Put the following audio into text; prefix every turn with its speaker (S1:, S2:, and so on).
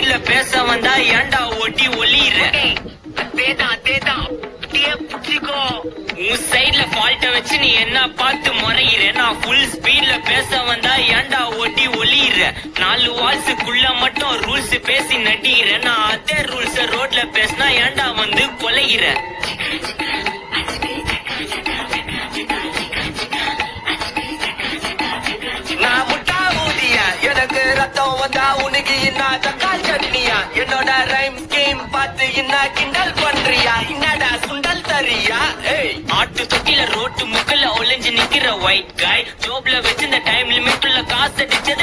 S1: ஸ்பீட்ல பேச வந்தா ஏன்டா ஒட்டி ஒளியிற உன் சைட்ல ஃபால்ட்ட வச்சு நீ என்ன பார்த்து முறையிற நான் ஃபுல் ஸ்பீட்ல பேச வந்தா ஏன்டா ஒட்டி ஒளியிற 4 வால்ஸுக்குள்ள மட்டும் ரூல்ஸ் பேசி நடிகிற நான் அதே ரூல்ஸ் ரோட்ல பேசினா ஏன்டா வந்து கொலைகிற நான் முட்டா ஊதியா எனக்கு ரத்தம் வந்தா உனக்கு என்ன தக்காளி சட்னியா என்னோட ரைம் ஸ்கீம் பார்த்து என்ன கிண்டல் பண்றியா என்னடா சுண்டல் தரியா ஆட்டு தொட்டில ரோட்டு முக்கல ஒளிஞ்சு நிக்கிற ஒயிட் காய் ஜோப்ல வச்சிருந்த டைம் லிமிட் உள்ள காசு அடிச்சது